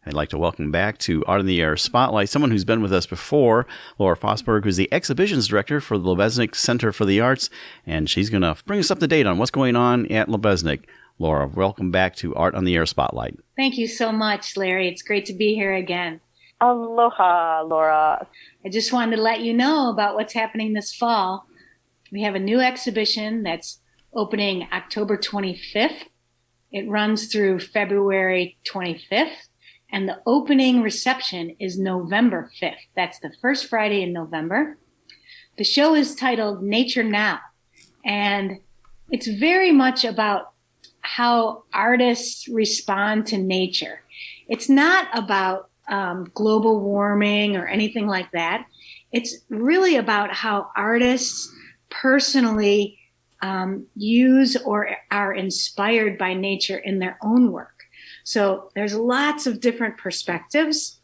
I'd like to welcome back to Art in the Air Spotlight someone who's been with us before, Lora Fosberg, who's the Exhibitions Director for the Lubeznik Center for the Arts, and she's going to bring us up to date on what's going on at Lubeznik. Lora, welcome back to Art on the Air Spotlight. Thank you so much, Larry. It's great to be here again. Aloha, Lora. I just wanted to let you know about what's happening this fall. We have a new exhibition that's opening October 25th. It runs through February 25th, and the opening reception is November 5th. That's the first Friday in November. The show is titled Nature Now, and it's very much about how artists respond to nature. It's not about global warming or anything like that. It's really about how artists personally use or are inspired by nature in their own work. So there's lots of different perspectives.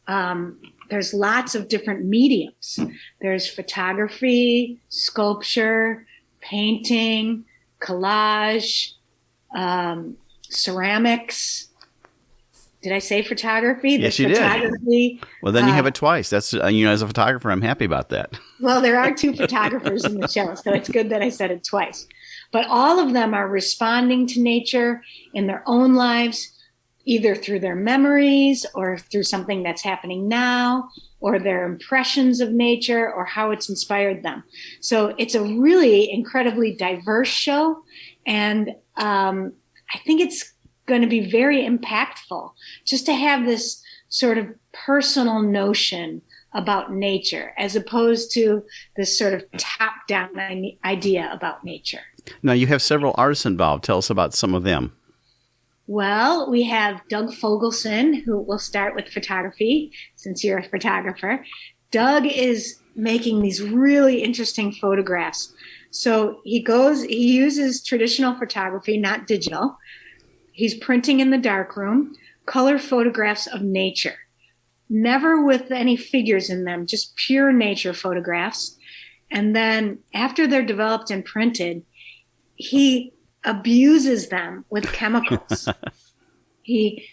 There's lots of different mediums. There's photography, sculpture, painting, collage, ceramics. Did I say photography? Yes, you did. Well, then you have it twice. That's as a photographer, I'm happy about that. Well, there are two photographers in the show, so it's good that I said it twice. But all of them are responding to nature in their own lives, either through their memories or through something that's happening now, or their impressions of nature or how it's inspired them. So it's a really incredibly diverse show, and I think it's going to be very impactful just to have this sort of personal notion about nature as opposed to this sort of top-down idea about nature. Now, you have several artists involved. Tell us about some of them. Well, we have Doug Fogelson, who will start with photography, since you're a photographer. Doug is making these really interesting photographs. So he uses traditional photography, not digital. He's printing in the darkroom, color photographs of nature, never with any figures in them, just pure nature photographs. And then after they're developed and printed, he abuses them with chemicals. He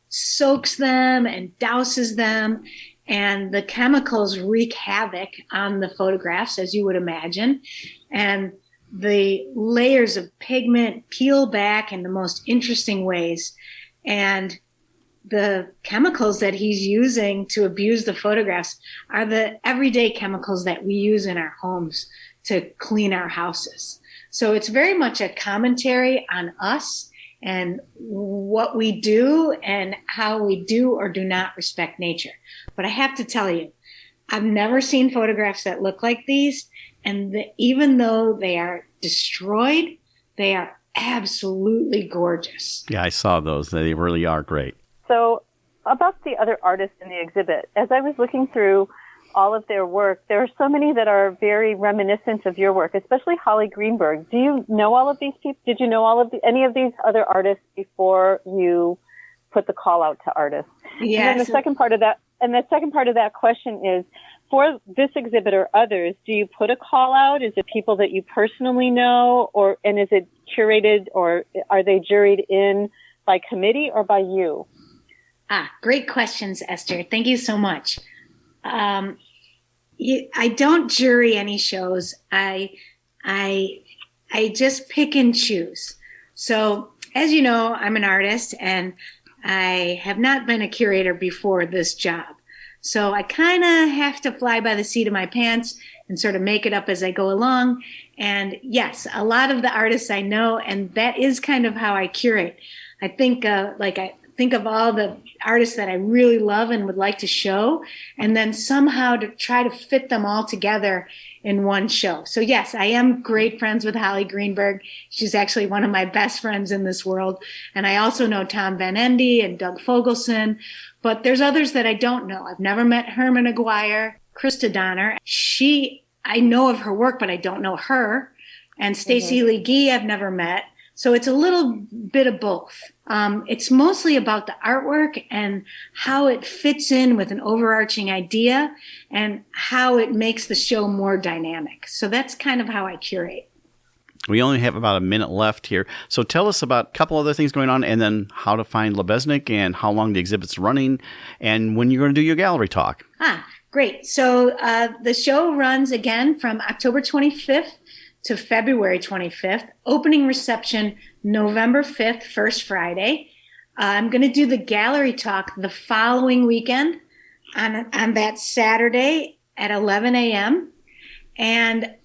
soaks them and douses them, and the chemicals wreak havoc on the photographs, as you would imagine. And the layers of pigment peel back in the most interesting ways. And the chemicals that he's using to abuse the photographs are the everyday chemicals that we use in our homes to clean our houses. So it's very much a commentary on us and what we do and how we do or do not respect nature. But I have to tell you, I've never seen photographs that look like these. And even though they are destroyed, they are absolutely gorgeous. Yeah, I saw those. They really are great. So about the other artists in the exhibit, as I was looking through all of their work, there are so many that are very reminiscent of your work, especially Holly Greenberg. Do you know all of these people? Did you know any of these other artists before you put the call out to artists? Yes. And then the second part of that question is, for this exhibit or others, do you put a call out? Is it people that you personally know, and is it curated, or are they juried in by committee or by you? Great questions, Esther. Thank you so much. I don't jury any shows. I just pick and choose. So, as you know, I'm an artist, and I have not been a curator before this job. So I kind of have to fly by the seat of my pants and sort of make it up as I go along. And yes, a lot of the artists I know, and that is kind of how I curate. I think of all the artists that I really love and would like to show, and then somehow to try to fit them all together in one show. So yes, I am great friends with Holly Greenberg. She's actually one of my best friends in this world. And I also know Tom Van Endy and Doug Fogelson, but there's others that I don't know. I've never met Herman Aguirre, Krista Donner. I know of her work, but I don't know her. And Stacey Lee Gee, I've never met. So it's a little bit of both. It's mostly about the artwork and how it fits in with an overarching idea and how it makes the show more dynamic. So that's kind of how I curate. We only have about a minute left here. So tell us about a couple other things going on and then how to find Lubeznik and how long the exhibit's running and when you're going to do your gallery talk. Great. So the show runs again from October 25th to February 25th. Opening reception November 5th, first Friday. I'm going to do the gallery talk the following weekend on that Saturday at 11 a.m. And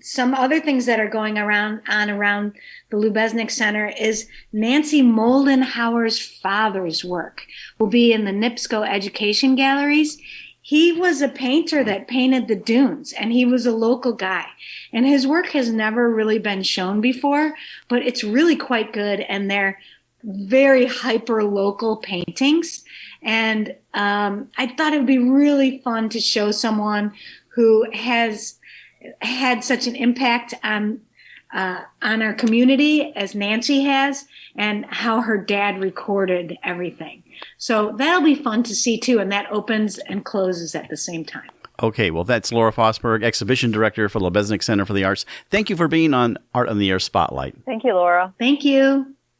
some other things that are going around the Lubeznik Center is Nancy Moldenhauer's father's work will be in the NIPSCO Education Galleries. He was a painter that painted the dunes, and he was a local guy. And his work has never really been shown before, but it's really quite good, and they're very hyper-local paintings. And I thought it would be really fun to show someone who has had such an impact on our community as Nancy has, and how her dad recorded everything. So that'll be fun to see too, and that opens and closes at the same time. Okay, well, that's Lora Fosberg, Exhibition Director for Lubeznik Center for the Arts. Thank you for being on Art on the Air Spotlight. Thank you, Laura. Thank you.